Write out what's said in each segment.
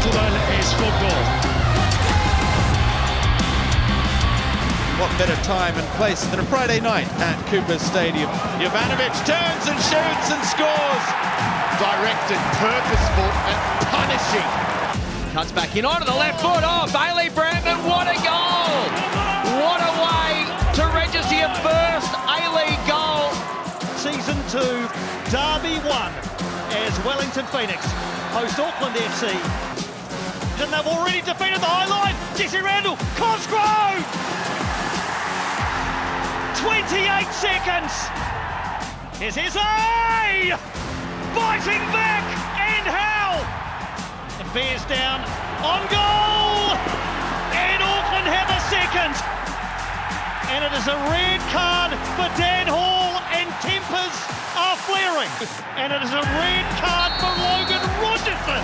Gentlemen, is football. What better time and place than a Friday night at Cooper Stadium? Jovanovic turns and shoots and scores. Directed, purposeful and punishing. Cuts back in onto the left foot. Oh, Bailey Brandon, what a goal! What a way to register your first A-League goal. Season 2, Derby 1, as Wellington Phoenix host Auckland FC. And they've already defeated the High Line. Jesse Randall, Cosgrove! 28 seconds. Here's Isse! Biting back, and how? The Bears down on goal! And Auckland have a second. And it is a red card for Dan Hall, and tempers are flaring. And it is a red card for Logan Rogerson.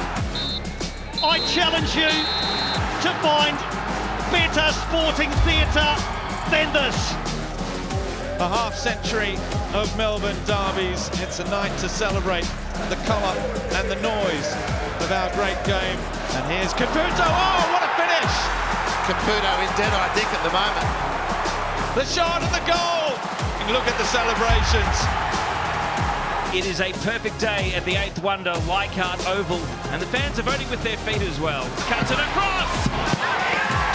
I challenge you to find better sporting theatre than this. A half century of Melbourne derbies. It's a night to celebrate the colour and the noise of our great game. And here's Caputo. Oh, what a finish! Caputo is dead, I think, at the moment. The shot and the goal. And look at the celebrations. It is a perfect day at the 8th Wonder, Leichhardt Oval, and the fans are voting with their feet as well. Cuts it across.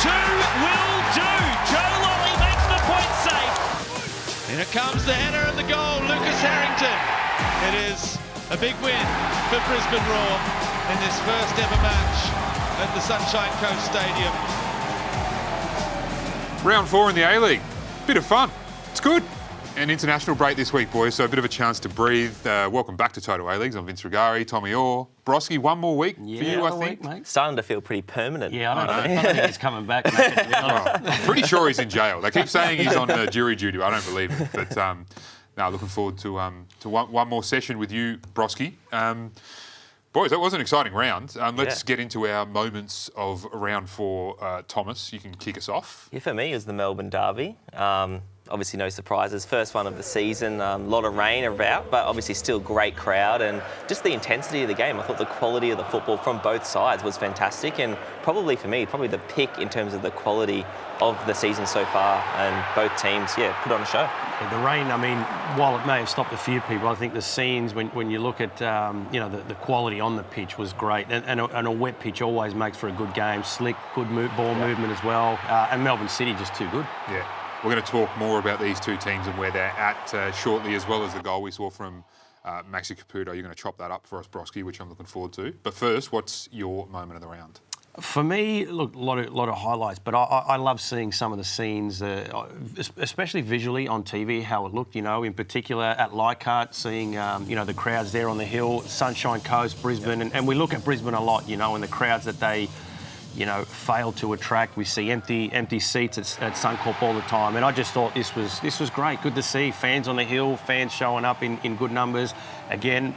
2 will do. Joe Lolly makes the point safe. Here comes the header and the goal. Lucas Harrington. It is a big win for Brisbane Roar in this first ever match at the Sunshine Coast Stadium. Round 4 in the A-League. Bit of fun. It's good. An international break this week, boys, so a bit of a chance to breathe. Welcome back to Total A-Leagues. I'm Vince Rugari, Tommy Orr. Brosque, one more week for you, I think. Mate. Starting to feel pretty permanent. Yeah, I don't think he's coming back, mate. I'm pretty sure he's in jail. They keep saying he's on jury duty. I don't believe it. But now looking forward to one more session with you, Brosque. Boys, that was an exciting round. Let's get into our moments of round 4. Thomas, you can kick us off. Yeah, for me, it was the Melbourne Derby. Obviously, no surprises. First one of the season. A lot of rain about, but obviously still great crowd. And just the intensity of the game. I thought the quality of the football from both sides was fantastic. And probably for me, probably the pick in terms of the quality of the season so far. And both teams, put on a show. The rain, I mean, while it may have stopped a few people, I think the scenes, when you look at, the quality on the pitch was great. And a wet pitch always makes for a good game. Slick, good ball movement as well. And Melbourne City just too good. Yeah. We're going to talk more about these two teams and where they're at shortly, as well as the goal we saw from Max Caputo. You're going to chop that up for us, Brosque, which I'm looking forward to. But first, what's your moment of the round? For me, look, a lot of highlights, but I love seeing some of the scenes, especially visually on TV, how it looked, in particular at Leichhardt, seeing, the crowds there on the hill, Sunshine Coast, Brisbane, and we look at Brisbane a lot, and the crowds that they fail to attract. We see empty seats at Suncorp all the time, and I just thought this was great. Good to see fans on the hill, fans showing up in good numbers. Again,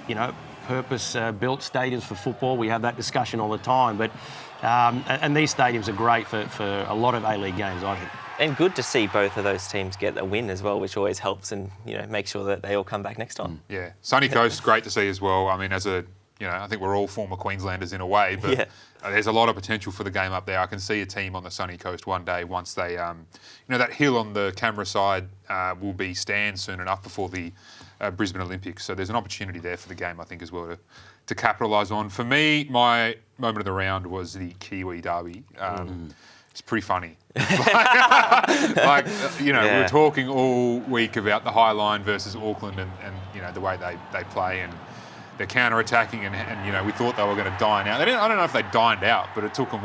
purpose-built stadiums for football. We have that discussion all the time, but and these stadiums are great for a lot of A-League games, I think. And good to see both of those teams get a win as well, which always helps and make sure that they all come back next time. Yeah, Sunny Coast, great to see as well. I mean, I think we're all former Queenslanders in a way, but there's a lot of potential for the game up there. I can see a team on the sunny coast one day once they, that hill on the camera side will be stand soon enough before the Brisbane Olympics. So there's an opportunity there for the game, I think, as well to capitalise on. For me, my moment of the round was the Kiwi Derby. It's pretty funny. We were talking all week about the High Line versus Auckland and the way they play and they're counter-attacking and we thought they were going to dine out. I don't know if they dined out, but it took them,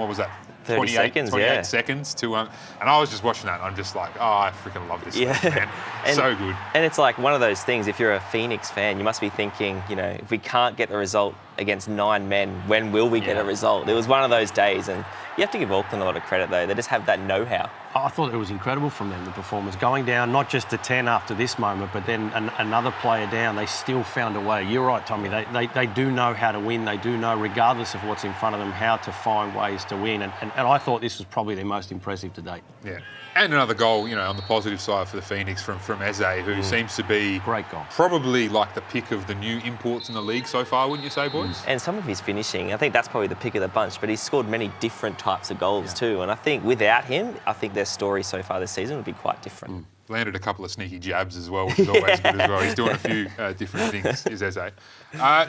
28 seconds to... and I was just watching that and I'm just like, I freaking love this stuff, man. So good. And it's like one of those things, if you're a Phoenix fan, you must be thinking, if we can't get the result against 9 men, when will we get a result? It was one of those days, and you have to give Auckland a lot of credit, though. They just have that know-how. I thought it was incredible from them, the performance. Going down not just to 10 after this moment, but then another player down, they still found a way. You're right, Tommy. They do know how to win. They do know, regardless of what's in front of them, how to find ways to win. And I thought this was probably their most impressive to date. Yeah. And another goal, on the positive side for the Phoenix from Eze, who seems to be great goal. Probably like the pick of the new imports in the league so far, wouldn't you say, boys? And some of his finishing, I think that's probably the pick of the bunch, but he's scored many different types of goals too. And I think without him, I think their story so far this season would be quite different. Landed a couple of sneaky jabs as well, which is always good as well. He's doing a few different things, is Eze.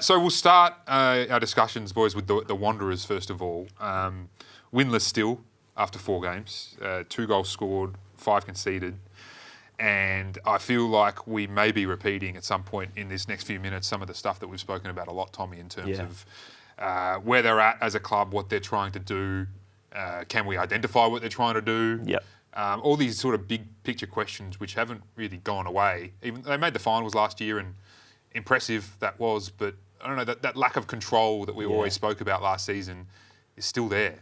So we'll start our discussions, boys, with the Wanderers first of all. Winless still after 4 games, 2 goals scored, 5 conceded. And I feel like we may be repeating at some point in this next few minutes some of the stuff that we've spoken about a lot, Tommy, in terms of where they're at as a club, what they're trying to do. Can we identify what they're trying to do? Yep. All these sort of big picture questions which haven't really gone away. Even they made the finals last year, and impressive that was, but I don't know, that lack of control that we always spoke about last season is still there.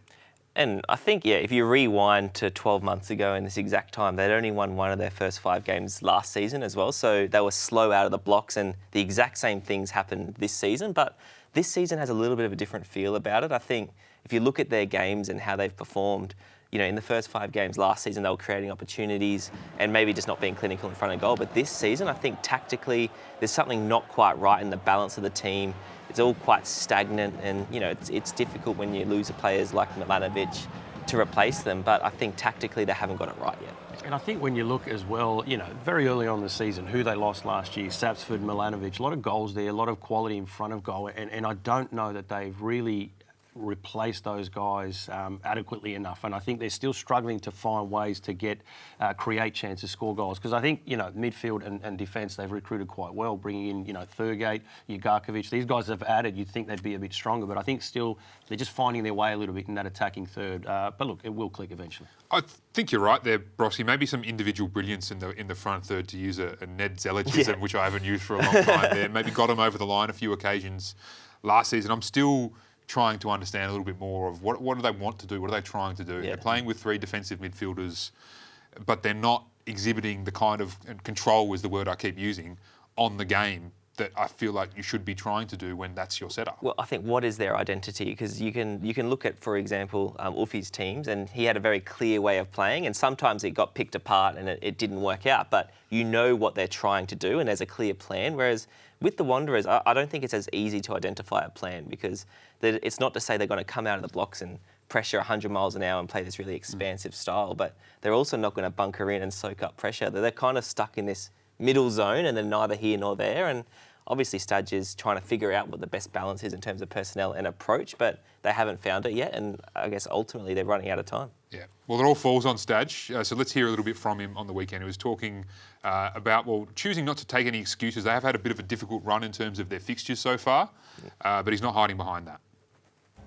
And I think, if you rewind to 12 months ago in this exact time, they'd only won one of their first 5 games last season as well. So they were slow out of the blocks, and the exact same things happened this season. But this season has a little bit of a different feel about it. I think if you look at their games and how they've performed, in the first 5 games last season, they were creating opportunities and maybe just not being clinical in front of goal. But this season, I think tactically, there's something not quite right in the balance of the team. It's all quite stagnant, and it's difficult when you lose players like Milanovic to replace them. But I think tactically they haven't got it right yet. And I think when you look as well, very early on in the season, who they lost last year, Sapsford, Milanovic, a lot of goals there, a lot of quality in front of goal, and I don't know that they've really replace those guys adequately enough, and I think they're still struggling to find ways to create chances, score goals. Because I think midfield and defence they've recruited quite well, bringing in Thurgate, Ugarkovic. These guys have added. You'd think they'd be a bit stronger, but I think still they're just finding their way a little bit in that attacking third. But look, it will click eventually. I think you're right there, Brosque. Maybe some individual brilliance in the front third, to use a Ned Zelicism, which I haven't used for a long time. There, maybe got them over the line a few occasions last season. I'm still trying to understand a little bit more of what do they want to do, what are they trying to do. They're playing with 3 defensive midfielders, but they're not exhibiting the kind of, and control is the word I keep using, on the game that I feel like you should be trying to do when that's your setup. Well, I think what is their identity? Because you can look at, for example, Ufi's teams, and he had a very clear way of playing, and sometimes it got picked apart and it didn't work out, but you know what they're trying to do and there's a clear plan. Whereas with the Wanderers, I don't think it's as easy to identify a plan, because it's not to say they're going to come out of the blocks and pressure 100 miles an hour and play this really expansive style, but they're also not going to bunker in and soak up pressure. They're kind of stuck in this middle zone, and they're neither here nor there. And obviously Stadge is trying to figure out what the best balance is in terms of personnel and approach, but they haven't found it yet, and I guess ultimately they're running out of time. Yeah, well, it all falls on Stadge, so let's hear a little bit from him on the weekend. He was talking about, choosing not to take any excuses. They have had a bit of a difficult run in terms of their fixtures so far, but he's not hiding behind that.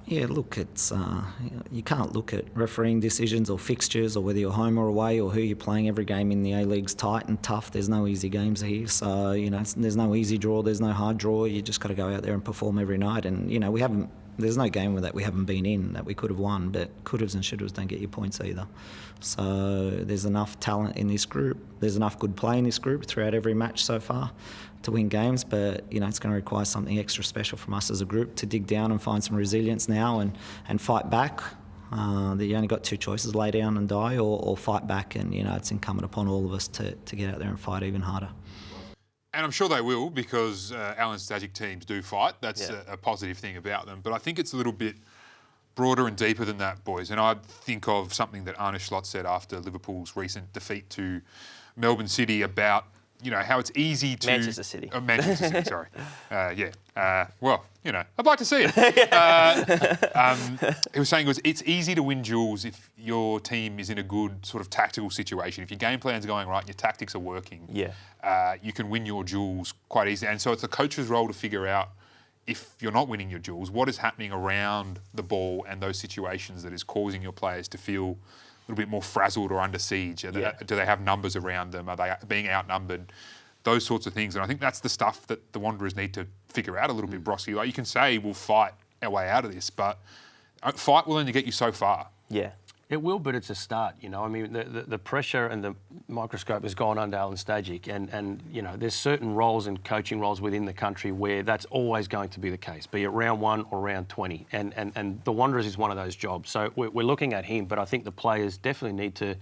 Yeah, look, it's you can't look at refereeing decisions or fixtures or whether you're home or away or who you're playing. Every game in the A-League's tight and tough. There's no easy games here, so there's no easy draw, there's no hard draw. You just got to go out there and perform every night. And we haven't. There's no game that we haven't been in that we could have won, but could-haves and should-haves don't get you points either. So there's enough talent in this group. There's enough good play in this group throughout every match so far to win games, but it's going to require something extra special from us as a group to dig down and find some resilience now and fight back. You only got 2 choices: lay down and die, or fight back, and it's incumbent upon all of us to get out there and fight even harder. And I'm sure they will, because Alen Stajcic teams do fight. That's a positive thing about them. But I think it's a little bit broader and deeper than that, boys. And I think of something that Arne Slot said after Liverpool's recent defeat to Melbourne City about how it's easy to... Manchester City. Manchester City, sorry. Well, I'd like to see it. He was saying it's easy to win duels if your team is in a good sort of tactical situation. If your game plan's going right and your tactics are working, you can win your duels quite easily. And so it's the coach's role to figure out, if you're not winning your duels, what is happening around the ball and those situations that is causing your players to feel a little bit more frazzled or under siege. Do they have numbers around them? Are they being outnumbered? Those sorts of things. And I think that's the stuff that the Wanderers need to figure out a little bit, Brosque. Like, you can say we'll fight our way out of this, but fight will only get you so far. Yeah. It will, but it's a start, you know. I mean, the pressure and the microscope has gone under Alen Stajcic, and you know, there's certain roles and coaching roles within the country where that's always going to be the case, be it round 1 or round 20. And the Wanderers is one of those jobs. So we're looking at him, but I think the players definitely need to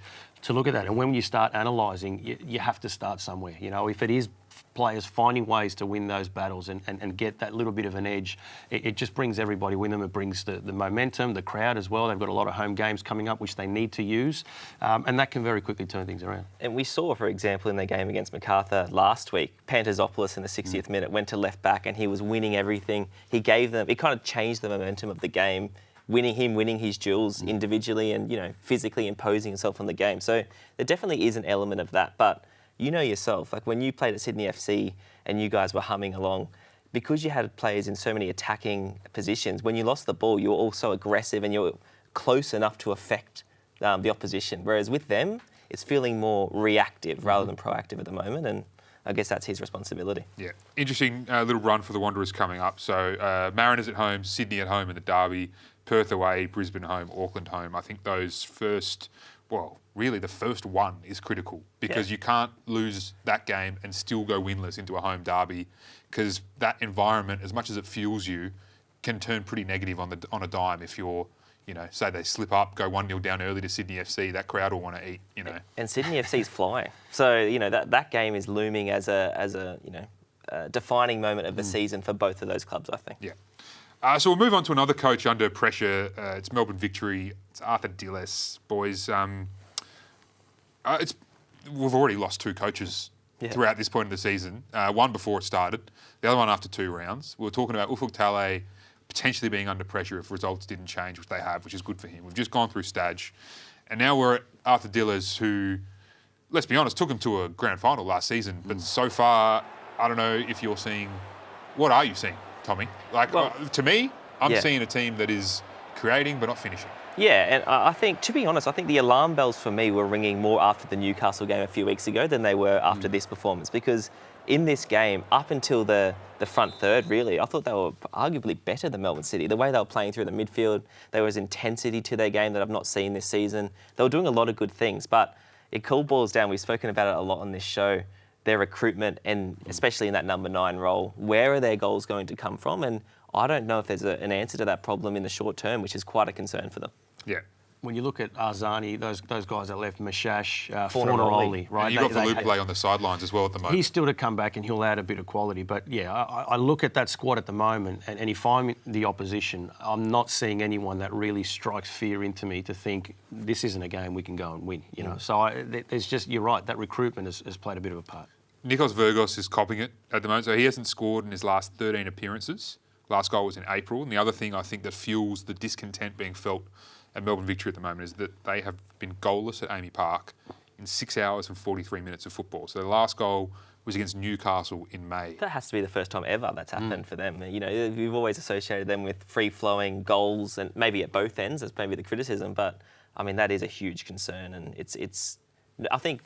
look at that. And when you start analysing, you have to start somewhere. You know, if it is players finding ways to win those battles and get that little bit of an edge, it just brings everybody with them. It brings the momentum, the crowd as well. They've got a lot of home games coming up which they need to use, and that can very quickly turn things around. And we saw, for example, in their game against Macarthur last week, Pantazopoulos in the 60th minute went to left back and he was winning everything. He kind of changed the momentum of the game, winning his duels individually and, you know, physically imposing himself on the game. So there definitely is an element of that, but you know yourself, like when you played at Sydney FC and you guys were humming along, because you had players in so many attacking positions, when you lost the ball, you were also aggressive and you were close enough to affect the opposition. Whereas with them, it's feeling more reactive rather than proactive at the moment, and I guess that's his responsibility. Yeah, interesting little run for the Wanderers coming up. So Mariners at home, Sydney at home in the derby, Perth away, Brisbane home, Auckland home. I think those first... Well, really, the first one is critical because you can't lose that game and still go winless into a home derby, because that environment, as much as it fuels you, can turn pretty negative on a dime if you're, you know, say they slip up, go 1-0 down early to Sydney FC, that crowd will want to eat, you know. And Sydney FC's flying. So, you know, that game is looming as a you know, defining moment of the season for both of those clubs, I think. Yeah. So we'll move on to another coach under pressure. It's Melbourne Victory. It's Arthur Diles. Boys, we've already lost 2 coaches throughout this point of the season. One before it started, the other one after 2 rounds. We were talking about Ufuk Talay potentially being under pressure if results didn't change, which they have, which is good for him. We've just gone through Staj. And now we're at Arthur Diles, who, let's be honest, took him to a grand final last season. But so far, I don't know if you're seeing... What are you seeing, Tommy? Like, to me, I'm seeing a team that is creating but not finishing. Yeah, and I think, to be honest, I think the alarm bells for me were ringing more after the Newcastle game a few weeks ago than they were after this performance, because in this game, up until the front third, really, I thought they were arguably better than Melbourne City. The way they were playing through the midfield, there was intensity to their game that I've not seen this season. They were doing a lot of good things, but it all boils down, we've spoken about it a lot on this show, their recruitment, and especially in that number 9 role. Where are their goals going to come from? And I don't know if there's an answer to that problem in the short term, which is quite a concern for them. Yeah. When you look at Arzani, those guys that left, Mashash, Fornaroli, right? And you've got Valupale on the sidelines as well at the moment. He's still to come back and he'll add a bit of quality. But yeah, I look at that squad at the moment, and if I'm the opposition, I'm not seeing anyone that really strikes fear into me to think this isn't a game we can go and win. You know, so there's just, you're right, that recruitment has played a bit of a part. Nikos Virgos is copping it at the moment, so he hasn't scored in his last 13 appearances. Last goal was in April, and the other thing I think that fuels the discontent being felt at Melbourne Victory at the moment is that they have been goalless at Amy Park in 6 hours and 43 minutes of football. So the last goal was against Newcastle in May. That has to be the first time ever that's happened for them. You know, we've always associated them with free-flowing goals, and maybe at both ends, that's maybe the criticism, but I mean, that is a huge concern. And it's I think,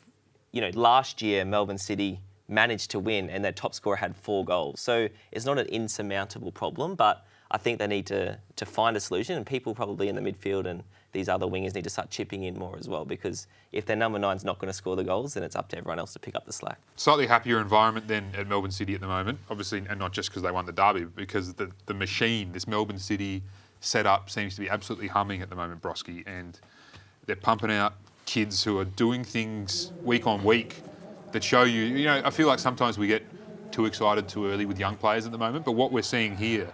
you know, last year Melbourne City managed to win and their top scorer had 4 goals. So it's not an insurmountable problem, but I think they need to find a solution, and people probably in the midfield and these other wingers need to start chipping in more as well, because if their number 9's not going to score the goals, then it's up to everyone else to pick up the slack. Slightly happier environment than at Melbourne City at the moment, obviously, and not just because they won the derby, but because the machine, this Melbourne City setup, seems to be absolutely humming at the moment, Brosque, and they're pumping out kids who are doing things week on week that show you, you know, I feel like sometimes we get too excited too early with young players at the moment, but what we're seeing here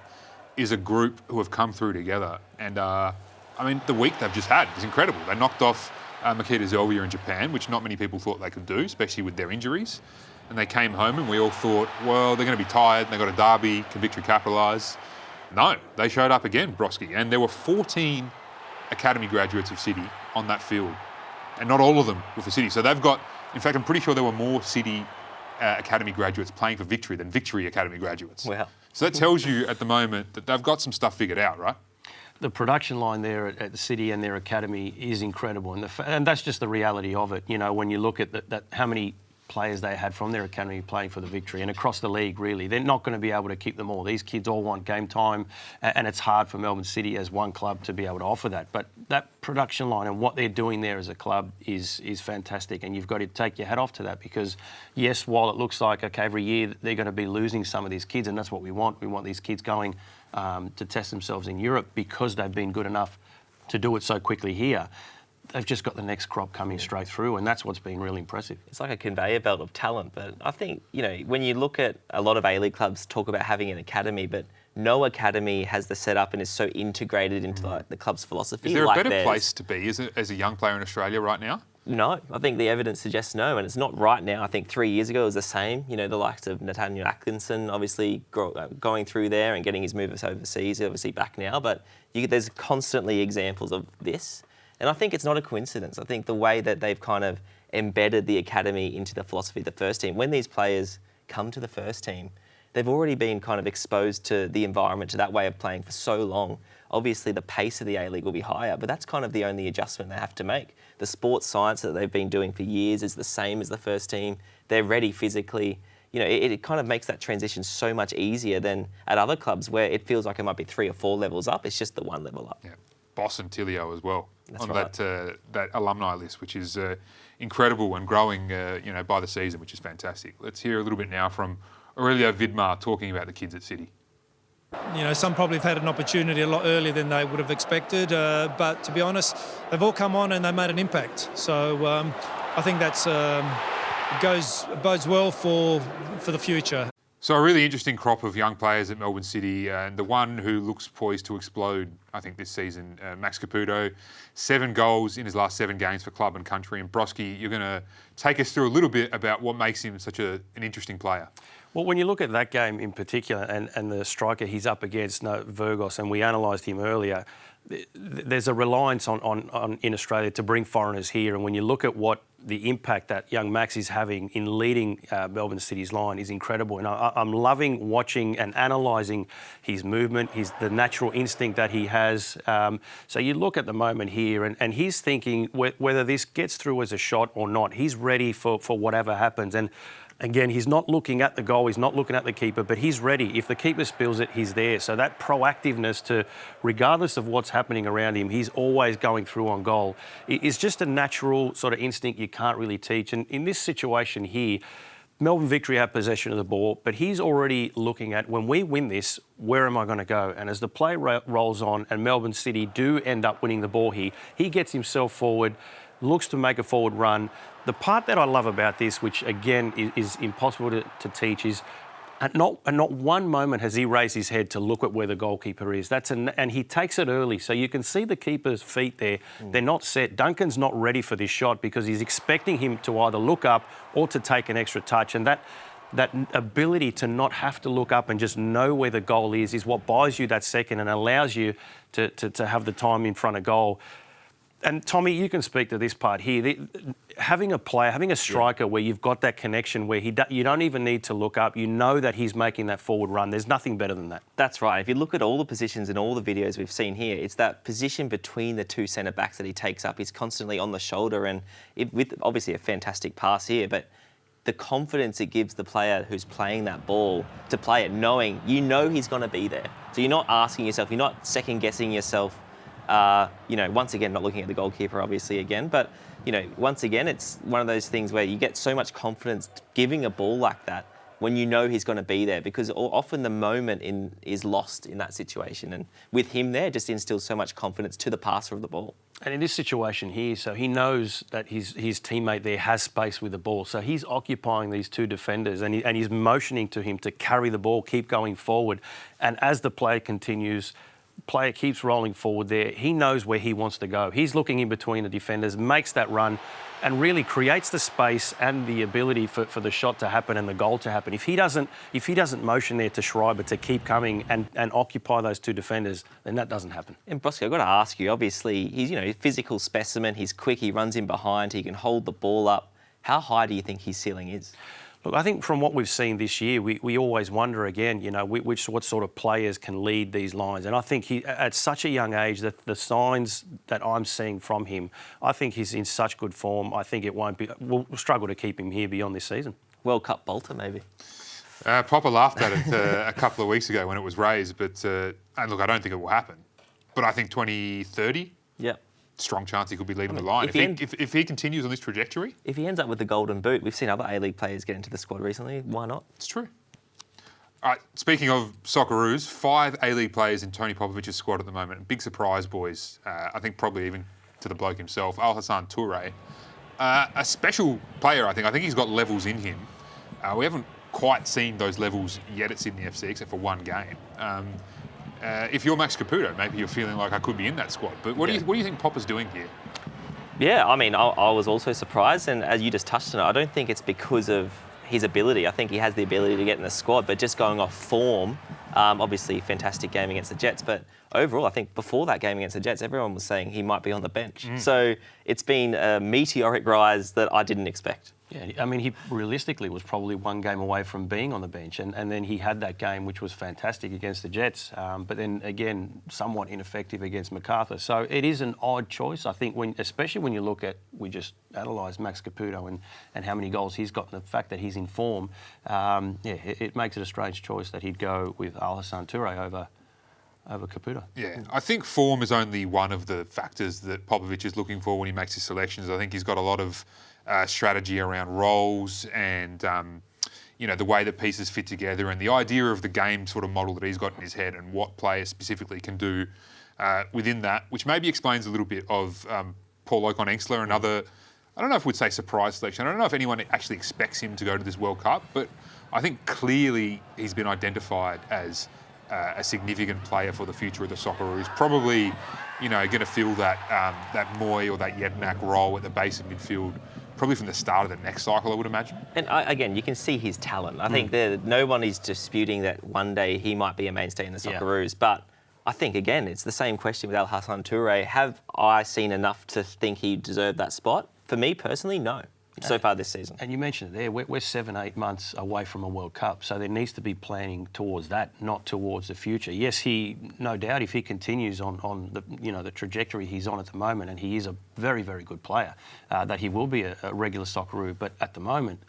is a group who have come through together. And, I mean, the week they've just had is incredible. They knocked off Makita Zelvia in Japan, which not many people thought they could do, especially with their injuries. And they came home and we all thought, well, they're going to be tired, they've got a derby, can Victory capitalise? No, they showed up again, Brosque, and there were 14 academy graduates of City on that field, and not all of them were for City. So they've got, in fact, I'm pretty sure there were more City academy graduates playing for Victory than Victory academy graduates. Wow. So that tells you at the moment that they've got some stuff figured out, right? The production line there at the City and their academy is incredible, and that's just the reality of it. You know, when you look at that, how many players they had from their academy playing for the Victory and across the league, really. They're not going to be able to keep them all. These kids all want game time, and it's hard for Melbourne City as one club to be able to offer that. But that production line and what they're doing there as a club is fantastic, and you've got to take your hat off to that because, yes, while it looks like, okay, every year they're going to be losing some of these kids, and that's what we want. We want these kids going to test themselves in Europe because they've been good enough to do it so quickly here. They've just got the next crop coming straight through, and that's what's been really impressive. It's like a conveyor belt of talent, but I think, when you look at a lot of A-League clubs talk about having an academy, but no academy has the setup and is so integrated into the club's philosophy. Is there a better place to be as a young player in Australia right now? No, I think the evidence suggests no, and it's not right now. I think 3 years ago it was the same. The likes of Nathaniel Atkinson obviously going through there and getting his moves overseas, obviously back now, but there's constantly examples of this. And I think it's not a coincidence. I think the way that they've kind of embedded the academy into the philosophy of the first team, when these players come to the first team, they've already been kind of exposed to the environment, to that way of playing for so long. Obviously, the pace of the A-League will be higher, but that's kind of the only adjustment they have to make. The sports science that they've been doing for years is the same as the first team. They're ready physically. It kind of makes that transition so much easier than at other clubs where it feels like it might be 3 or 4 levels up. It's just the one level up. Yeah. Boss and Tilio as well. That's on right. that alumni list, which is incredible and growing, by the season, which is fantastic. Let's hear a little bit now from Aurelio Vidmar talking about the kids at City. Some probably have had an opportunity a lot earlier than they would have expected, but to be honest, they've all come on and they made an impact. So I think that's bodes well for the future. So a really interesting crop of young players at Melbourne City, and the one who looks poised to explode, I think, this season, Max Caputo, 7 goals in his last 7 games for club and country. And Brosque, you're going to take us through a little bit about what makes him such an interesting player. Well, when you look at that game in particular and the striker he's up against, Virgos, and we analysed him earlier, there's a reliance on in Australia to bring foreigners here. And when you look at what the impact that young Max is having in leading Melbourne City's line is incredible. And I'm loving watching and analysing his movement, the natural instinct that he has. So you look at the moment here and he's thinking whether this gets through as a shot or not. He's ready for whatever happens. And again, he's not looking at the goal, he's not looking at the keeper, but he's ready. If the keeper spills it, he's there. So that proactiveness to, regardless of what's happening around him, he's always going through on goal. It's just a natural sort of instinct you can't really teach. And in this situation here, Melbourne Victory have possession of the ball, but he's already looking at, when we win this, where am I going to go? And as the play rolls on and Melbourne City do end up winning the ball here, he gets himself forward, looks to make a forward run. The part that I love about this, which again is impossible to teach, is at not one moment has he raised his head to look at where the goalkeeper is. And he takes it early, so you can see the keeper's feet there. They're not set. Duncan's not ready for this shot because he's expecting him to either look up or to take an extra touch. And that ability to not have to look up and just know where the goal is what buys you that second and allows you to have the time in front of goal. And Tommy, you can speak to this part here. Having a striker where you've got that connection where you don't even need to look up, you know that he's making that forward run. There's nothing better than that. That's right. If you look at all the positions and all the videos we've seen here, it's that position between the 2 centre-backs that he takes up. He's constantly on the shoulder and with obviously a fantastic pass here, but the confidence it gives the player who's playing that ball to play it, knowing he's going to be there. So you're not asking yourself, you're not second-guessing yourself. Once again, not looking at the goalkeeper, obviously, again, but, once again, it's one of those things where you get so much confidence giving a ball like that when you know he's going to be there, because often the moment is lost in that situation. And with him there, it just instills so much confidence to the passer of the ball. And in this situation here, so he knows that his teammate there has space with the ball. So he's occupying these 2 defenders and he's motioning to him to carry the ball, keep going forward. And as the play continues, player keeps rolling forward there. He knows where he wants to go. He's looking in between the defenders, makes that run and really creates the space and the ability for the shot to happen and the goal to happen. If he doesn't motion there to Schreiber to keep coming and occupy those 2 defenders, then that doesn't happen. And Brosque, I've got to ask you, obviously, he's a physical specimen, he's quick, he runs in behind, he can hold the ball up. How high do you think his ceiling is? Look, I think from what we've seen this year, we always wonder again, you know, what sort of players can lead these lines. And I think he, at such a young age, that the signs that I'm seeing from him, I think he's in such good form. I think we'll struggle to keep him here beyond this season. World Cup bolter, maybe. Popper laughed at it a couple of weeks ago when it was raised, but and look, I don't think it will happen. But I think 2030, strong chance he could be leading the line. If he continues on this trajectory. If he ends up with the golden boot, we've seen other A-League players get into the squad recently. Why not? It's true. All right, speaking of Socceroos, 5 A-League players in Tony Popovic's squad at the moment. Big surprise, boys. I think probably even to the bloke himself, Alen Stajcic. A special player, I think. I think he's got levels in him. We haven't quite seen those levels yet at Sydney FC, except for one game. If you're Max Caputo, maybe you're feeling like I could be in that squad. But what do you think Popper's doing here? Yeah, I mean, I was also surprised, and as you just touched on it, I don't think it's because of his ability. I think he has the ability to get in the squad, but just going off form, obviously fantastic game against the Jets, but overall, I think before that game against the Jets, everyone was saying he might be on the bench. So it's been a meteoric rise that I didn't expect. Yeah, I mean, he realistically was probably one game away from being on the bench, and then he had that game which was fantastic against the Jets, but then again, somewhat ineffective against MacArthur. So it is an odd choice, I think, especially when you look at, we just analysed Max Caputo and how many goals he's got, and the fact that he's in form. It makes it a strange choice that he'd go with Alen Stajcic over Caputo. Yeah, I think form is only one of the factors that Popovic is looking for when he makes his selections. I think he's got a lot of strategy around roles and the way that pieces fit together and the idea of the game sort of model that he's got in his head and what players specifically can do within that, which maybe explains a little bit of Paul Okon-Engstler, another, I don't know if we'd say surprise selection. I don't know if anyone actually expects him to go to this World Cup, but I think clearly he's been identified as a significant player for the future of the Socceroos. Probably, going to fill that Moy or that Jednak role at the base of midfield probably from the start of the next cycle, I would imagine. And again, you can see his talent. I think no one is disputing that one day he might be a mainstay in the Socceroos, but I think, again, it's the same question with Alen Stajcic. Have I seen enough to think he deserved that spot? For me personally, no. So far this season. And you mentioned it there, we're 7-8 months away from a World Cup, so there needs to be planning towards that, not towards the future. Yes, no doubt, if he continues on the trajectory he's on at the moment, and he is a very, very good player, that he will be a regular Socceroo. But at the moment,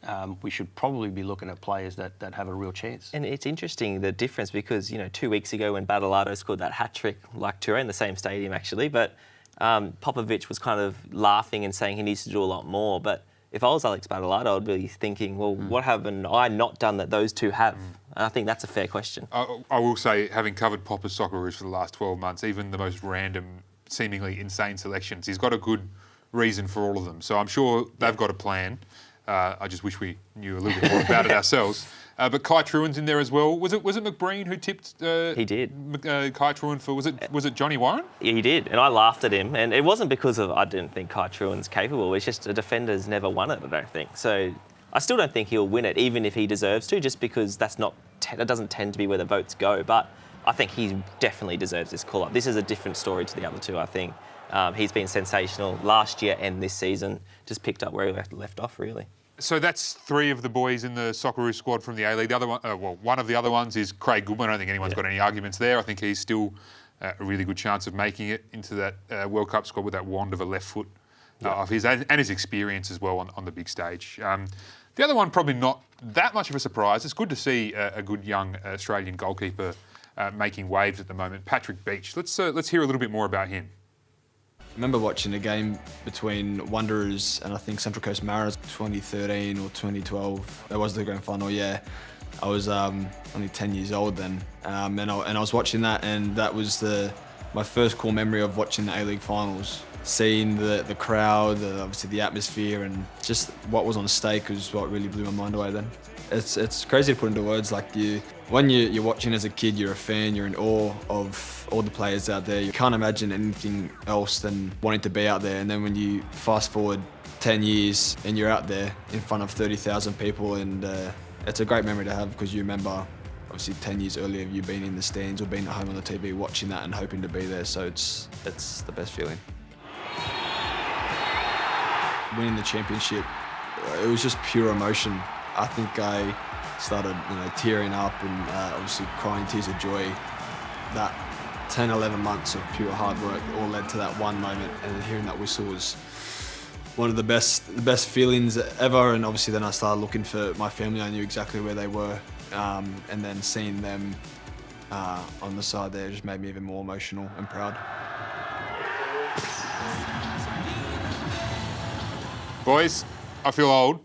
we should probably be looking at players that have a real chance. And it's interesting, the difference, because 2 weeks ago when Battleado scored that hat-trick, like Toure, in the same stadium actually, but Popovic was kind of laughing and saying he needs to do a lot more. But if I was Alex Battleado, I'd be thinking, well, what haven't I not done that those two have? And I think that's a fair question. I will say, having covered Popper's Socceroos for the last 12 months, even the most random, seemingly insane selections, he's got a good reason for all of them. So I'm sure they've got a plan. I just wish we knew a little bit more about it ourselves. But Kai Truan's in there as well. Was it McBreen who tipped? He did. Kai Truan for was it Johnny Warren? Yeah, he did, and I laughed at him. And it wasn't because of I didn't think Kai Truan's capable. It's just a defender's never won it. I don't think so. I still don't think he'll win it, even if he deserves to, just because that doesn't tend to be where the votes go. But I think he definitely deserves this call-up. This is a different story to the other two, I think. He's been sensational last year and this season. Just picked up where he left off, really. So that's 3 of the boys in the Socceroos squad from the A-League. The other one, one of the other ones is Craig Goodman. I don't think anyone's got any arguments there. I think he's still a really good chance of making it into that World Cup squad with that wand of a left foot of his and his experience as well on the big stage. The other one, probably not that much of a surprise. It's good to see a good young Australian goalkeeper making waves at the moment. Patrick Beach. Let's hear a little bit more about him. I remember watching a game between Wanderers and I think Central Coast Mariners 2013 or 2012. That was the grand final, yeah. I was only 10 years old then. And I was watching that, and that was my first core memory of watching the A-League finals. Seeing the crowd, obviously the atmosphere, and just what was on stake was what really blew my mind away then. It's crazy to put into words. Like when you're watching as a kid, you're a fan, you're in awe of all the players out there. You can't imagine anything else than wanting to be out there. And then when you fast forward 10 years and you're out there in front of 30,000 people, and it's a great memory to have, because you remember obviously 10 years earlier you being in the stands or being at home on the TV watching that and hoping to be there. So it's the best feeling. Winning the championship, it was just pure emotion. I think I started, tearing up and obviously crying tears of joy. That 10, 11 months of pure hard work all led to that one moment, and hearing that whistle was one of the best feelings ever. And obviously then I started looking for my family. I knew exactly where they were, and then seeing them on the side there just made me even more emotional and proud. Boys, I feel old.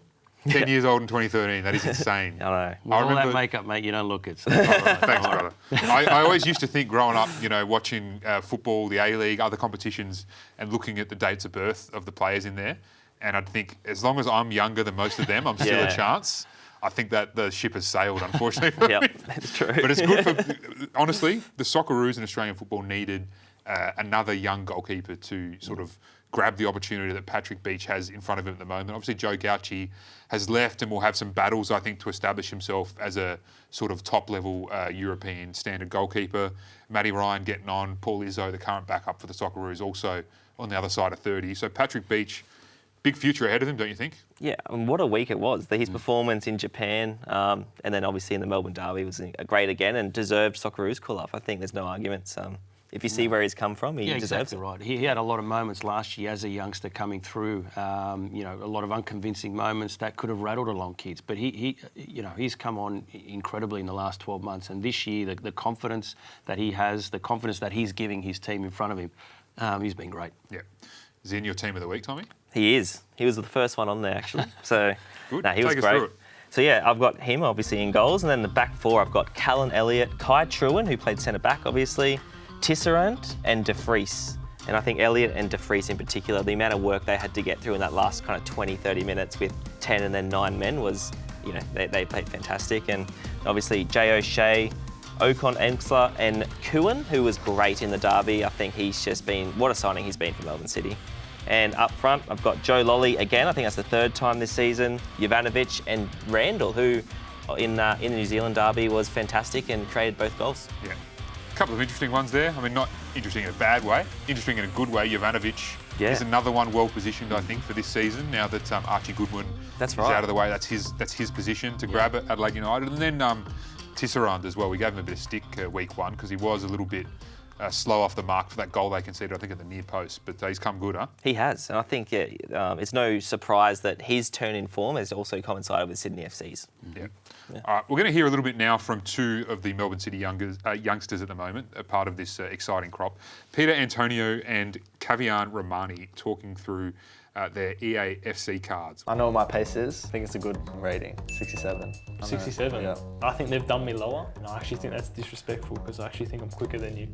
10 years old in 2013. That is insane. I know. With all that makeup, mate, you don't look it. So. Thanks, brother. I always used to think growing up, watching football, the A-League, other competitions, and looking at the dates of birth of the players in there, and I'd think, as long as I'm younger than most of them, I'm still a chance. I think that the ship has sailed, unfortunately. Yeah, that's true. But it's good for, honestly, the Socceroos in Australian football needed another young goalkeeper to sort of grab the opportunity that Patrick Beach has in front of him at the moment. Obviously, Joe Gauci has left and will have some battles, I think, to establish himself as a sort of top-level European standard goalkeeper. Matty Ryan getting on. Paul Izzo, the current backup for the Socceroos, also on the other side of 30. So Patrick Beach, big future ahead of him, don't you think? Yeah, and what a week it was. His performance in Japan and then obviously in the Melbourne Derby was great again and deserved Socceroos call-up. I think there's no arguments. If you see where he's come from, he deserves exactly it. Right. He had a lot of moments last year as a youngster coming through. A lot of unconvincing moments that could have rattled along kids. But he's come on incredibly in the last 12 months. And this year, the confidence that he has, the confidence that he's giving his team in front of him, he's been great. Yeah. Is he in your team of the week, Tommy? He is. He was the first one on there actually. So good. He was Take us great. through it. So yeah, I've got him obviously in goals, and then the back four I've got Callan Elliott, Kai Truan, who played centre back obviously, Tisserand and De Vries. And I think Elliott and De Vries in particular, the amount of work they had to get through in that last kind of 20, 30 minutes with 10 and then 9 men was, they played fantastic. And obviously Jay O'Shea, Ocon Emsler and Kuhn, who was great in the derby. I think he's just been, what a signing he's been for Melbourne City. And up front, I've got Joe Lolly again. I think that's the third time this season. Jovanovic and Randall, who in the New Zealand derby was fantastic and created both goals. Yeah. A couple of interesting ones there. I mean, not interesting in a bad way, interesting in a good way. Jovanovic is another one well positioned, I think, for this season. Now that Archie Goodwin is out of the way, that's his position to grab it, Adelaide United. And then Tisserand as well. We gave him a bit of stick week one because he was a little bit slow off the mark for that goal they conceded, I think, at the near post. But he's come good, huh? He has. And I think it's no surprise that his turn in form has also coincided with Sydney FC's. Yeah. All right, we're going to hear a little bit now from two of the Melbourne City youngsters at the moment, a part of this exciting crop. Peter Antoniou and Kavian Romani talking through their EAFC cards. I know what my pace is. I think it's a good rating, 67. 67? Yeah. I think they've done me lower, and I actually think that's disrespectful because I actually think I'm quicker than you.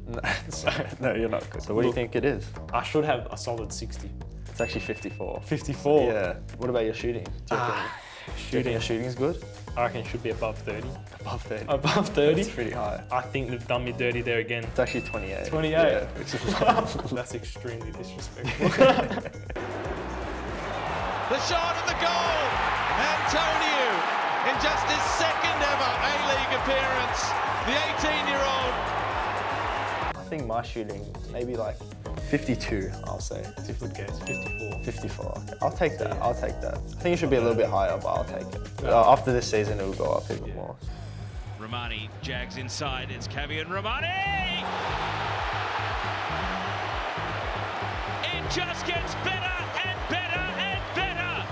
No, you're not good. So what do you think it is? I should have a solid 60. It's actually 54. 54? Yeah. What about your shooting? Do you think your shooting is good? I reckon it should be above 30. Above 30? Above 30? That's pretty high. I think they've done me dirty there again. It's actually 28. 28? Yeah, which is that's extremely disrespectful. The shot and the goal! Antoniou in just his second ever A-League appearance. The 18-year-old. I think my shooting, maybe like 52, I'll say. That's a good guess, 54. 54, okay. I'll take that, I'll take that. I think it should be a little bit higher, but I'll take it. After this season, it will go up even more. Romani jags inside, it's Kavian Romani! It just gets better and better and better!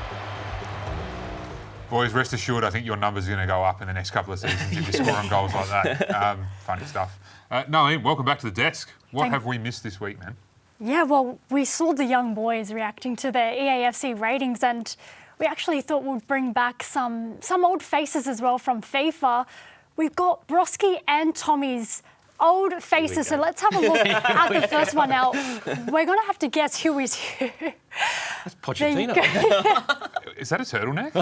Boys, rest assured, I think your numbers are going to go up in the next couple of seasons if you're scoring goals like that. Funny stuff. Nalin, welcome back to the desk. What have we missed this week, man? Yeah, well, we saw the young boys reacting to their EAFC ratings, and we actually thought we'd bring back some old faces as well from FIFA. We've got Brosque and Tommy's old faces, so let's have a look at the first one now. We're going to have to guess who is who. That's Pochettino. Is that a turtleneck?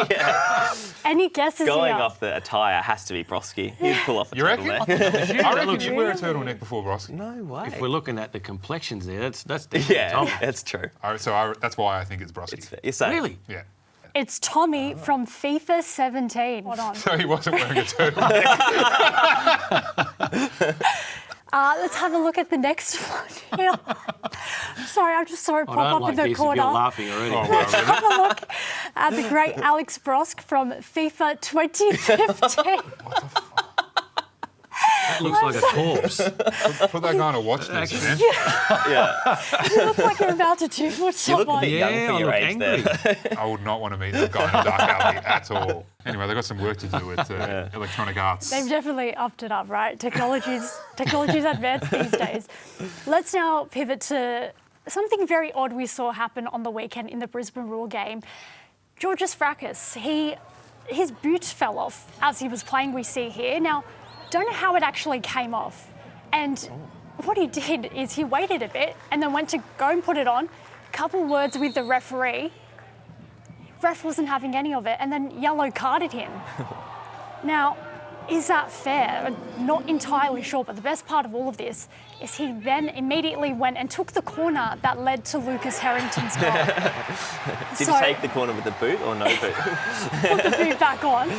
Yeah. Any guesses Going here? off the attire has to be Brosque. He'd pull off a You reckon? turtleneck. I reckon you'd wear a turtleneck before Brosque. No way. If we're looking at the complexions there, that's definitely Tommy. That's true. That's why I think it's Brosque. Really? Yeah. It's Tommy from FIFA 17. Hold on. So he wasn't wearing a turtleneck. Let's have a look at the next one. Here. Sorry, I just saw it pop up in the corner. You're laughing already. Let's have a look at the great Alex Brosque from FIFA 2015. That looks like a corpse. Put that guy on a watch list, man. Yeah. You look like you're about to two-foot someone. You look a bit young for your age there. I would not want to meet that guy in a dark alley at all. Anyway, they've got some work to do with Electronic Arts. They've definitely upped it up, right? Technology's advanced these days. Let's now pivot to something very odd we saw happen on the weekend in the Brisbane Roar game. Georges Fracas, his boot fell off as he was playing, we see here. Now, don't know how it actually came off. And what he did is he waited a bit and then went to go and put it on, couple words with the referee. Ref wasn't having any of it and then yellow carded him. Now, is that fair? I'm not entirely sure, but the best part of all of this is he then immediately went and took the corner that led to Lucas Harrington's goal. Did he take the corner with the boot or no boot? Put the boot back on.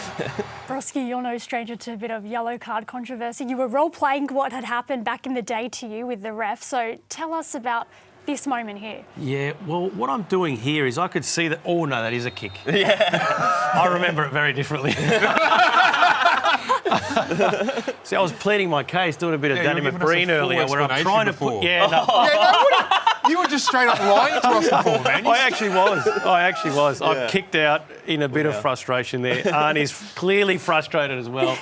Brosque, you're no stranger to a bit of yellow card controversy. You were role-playing what had happened back in the day to you with the ref, so tell us about this moment here. Yeah, well, what I'm doing here is I could see that... Oh, no, that is a kick. Yeah. I remember it very differently. See, I was pleading my case, doing a bit of Danny McBreen earlier, where I'm trying to put... Yeah, no. You were just straight up lying to us before, man. I actually was. Yeah. I've kicked out in a bit of frustration there. Arnie's clearly frustrated as well.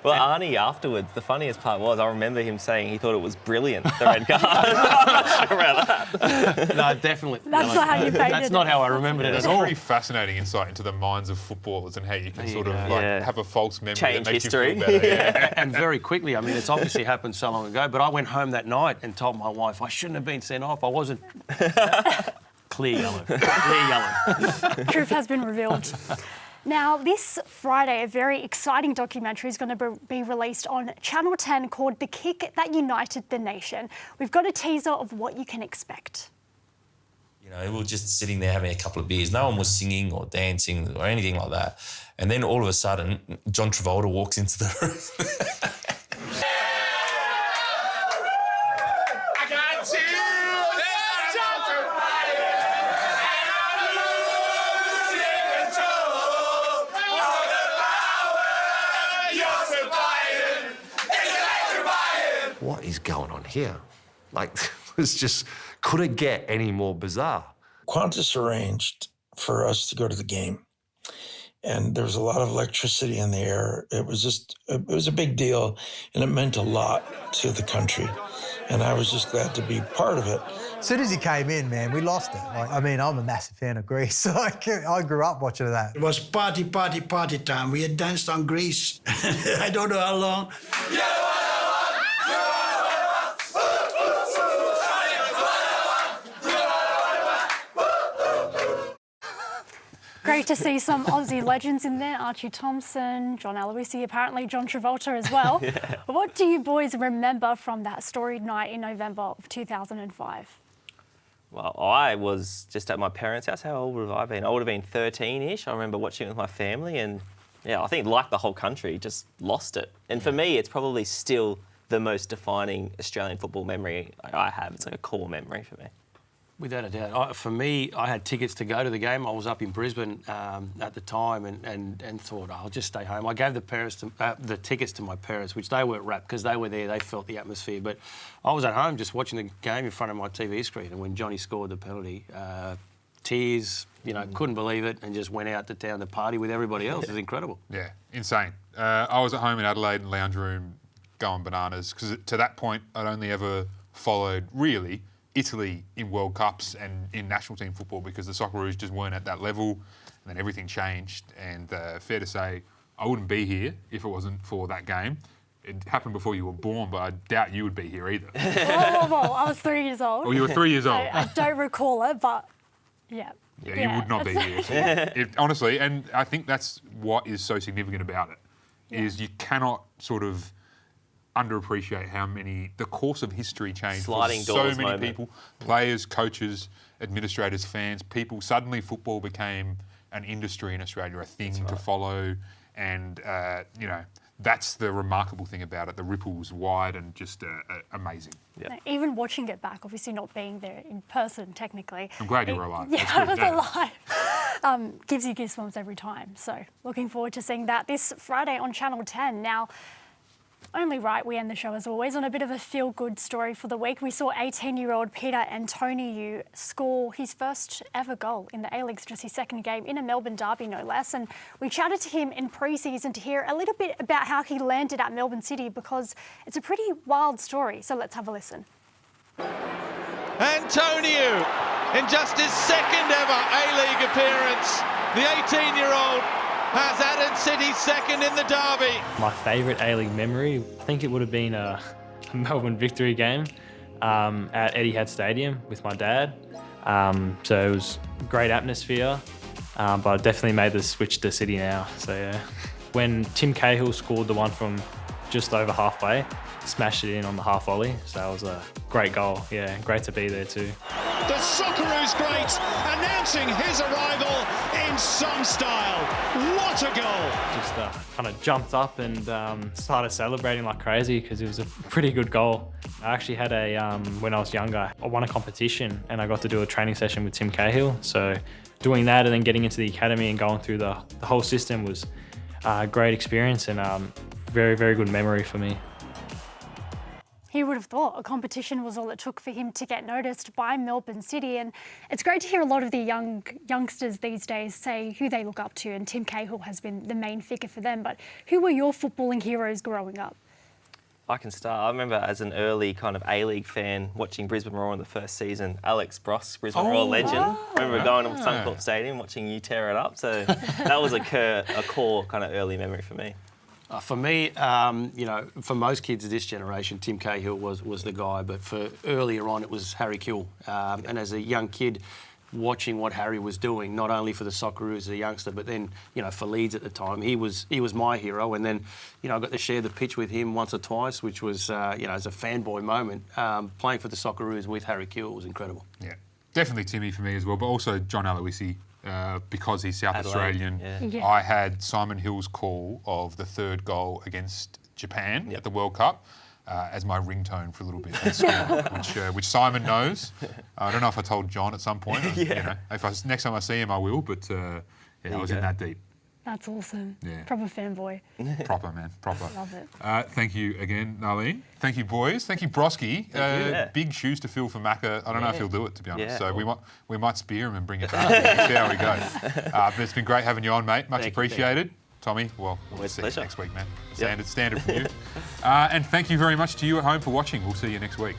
Well, Arnie afterwards, the funniest part was I remember him saying he thought it was brilliant, the red card. I'm not sure about that. No, definitely. That's not how you painted it. That's not how I remembered it at all. It's a pretty fascinating insight into the minds of footballers and how you can sort of have a false memory change that makes history. you feel better. Yeah. And very quickly, I mean, it's obviously happened so long ago, but I went home that night and told my wife I shouldn't have been sent off. I wasn't... Clear yellow. Truth has been revealed. Now, this Friday, a very exciting documentary is going to be released on Channel 10 called The Kick That United the Nation. We've got a teaser of what you can expect. You know, we were just sitting there having a couple of beers. No one was singing or dancing or anything like that. And then all of a sudden, John Travolta walks into the room. What is going on here? Like, it's just, could it get any more bizarre? Qantas arranged for us to go to the game, and there was a lot of electricity in the air. It was a big deal, and it meant a lot to the country, and I was just glad to be part of it. As soon as he came in, man, we lost it. Like, I mean, I'm a massive fan of Greece, so I grew up watching that. It was party time. We had danced on Greece. I don't know how long. Great to see some Aussie legends in there. Archie Thompson, John Aloisi, apparently John Travolta as well. Yeah. What do you boys remember from that storied night in November of 2005? Well, I was just at my parents' house. How old would have I been? I would have been 13-ish. I remember watching it with my family and, yeah, I think like the whole country, just lost it. And for me, it's probably still the most defining Australian football memory I have. It's like a core memory for me. Without a doubt. For me, I had tickets to go to the game. I was up in Brisbane at the time and thought, I'll just stay home. I gave the tickets to my parents, which they weren't wrapped because they were there, they felt the atmosphere. But I was at home just watching the game in front of my TV screen, and when Johnny scored the penalty, tears, couldn't believe it, and just went out to town to party with everybody else. It was incredible. Yeah, insane. I was at home in Adelaide in the lounge room going bananas because to that point I'd only ever followed, really, Italy in World Cups and in national team football because the Socceroos just weren't at that level, and then everything changed. And fair to say, I wouldn't be here if it wasn't for that game. It happened before you were born, but I doubt you would be here either. Well, I was 3 years old. Oh, you were 3 years old. I don't recall it, but yeah. Yeah, you would not be here. Honestly, and I think that's what is so significant about it, is you cannot sort of underappreciate how the course of history changed Sliding for so doors many moment. people, players, coaches, administrators, fans, people. Suddenly football became an industry in Australia, a thing to follow, and, that's the remarkable thing about it. The ripples wide and just amazing. Even watching it back, obviously not being there in person technically. I'm glad you were alive. Yeah, I was alive. Gives you goosebumps every time. So looking forward to seeing that this Friday on Channel 10. Now, only right we end the show as always on a bit of a feel-good story for the week. We saw 18-year-old Peter Antoniou score his first ever goal in the A-League's just his second game in a Melbourne derby, no less. And we chatted to him in pre-season to hear a little bit about how he landed at Melbourne City because it's a pretty wild story. So let's have a listen. Antoniou, in just his second ever A-League appearance, the 18-year-old has added City's second in the derby. My favourite A-League memory, I think it would have been a Melbourne victory game at Etihad Stadium with my dad. So it was great atmosphere, but I definitely made the switch to City now. So yeah, when Tim Cahill scored the one from just over halfway, smashed it in on the half volley. So that was a great goal. Yeah, great to be there too. The Socceroos great announcing his arrival in some style. What a goal! Just kind of jumped up and started celebrating like crazy because it was a pretty good goal. I actually had when I was younger, I won a competition and I got to do a training session with Tim Cahill. So doing that and then getting into the academy and going through the whole system was a great experience and very, very good memory for me. He would have thought a competition was all it took for him to get noticed by Melbourne City. And it's great to hear a lot of the youngsters these days say who they look up to, and Tim Cahill has been the main figure for them. But who were your footballing heroes growing up? I can start. I remember as an early kind of A-League fan watching Brisbane Roar in the first season. Alex Brosque, Brisbane Roar legend. I remember going to Suncorp Stadium watching you tear it up. So that was a core kind of early memory for me. For me, for most kids of this generation, Tim Cahill was the guy. But for earlier on, it was Harry Kill. And as a young kid, watching what Harry was doing, not only for the Socceroos as a youngster, but then, for Leeds at the time, he was my hero. And then, I got to share the pitch with him once or twice, which was, as a fanboy moment. Playing for the Socceroos with Harry Kill was incredible. Yeah, definitely Timmy for me as well, but also John Aloisi. Because he's South Australian, I had Simon Hill's call of the third goal against Japan at the World Cup as my ringtone for a little bit at school, which Simon knows. I don't know if I told John at some point. If next time I see him, I will. But I was in that deep. That's awesome. Yeah. Proper fanboy. Proper, man. Proper. Love it. Thank you again, Nalin. Thank you, boys. Thank you, Brosque. Big shoes to fill for Macca. I don't know if he'll do it, to be honest. So we might spear him and bring it back. See how we go. But it's been great having you on, mate. Much appreciated. Tommy, we'll see you next week, man. Standard from you. And thank you very much to you at home for watching. We'll see you next week.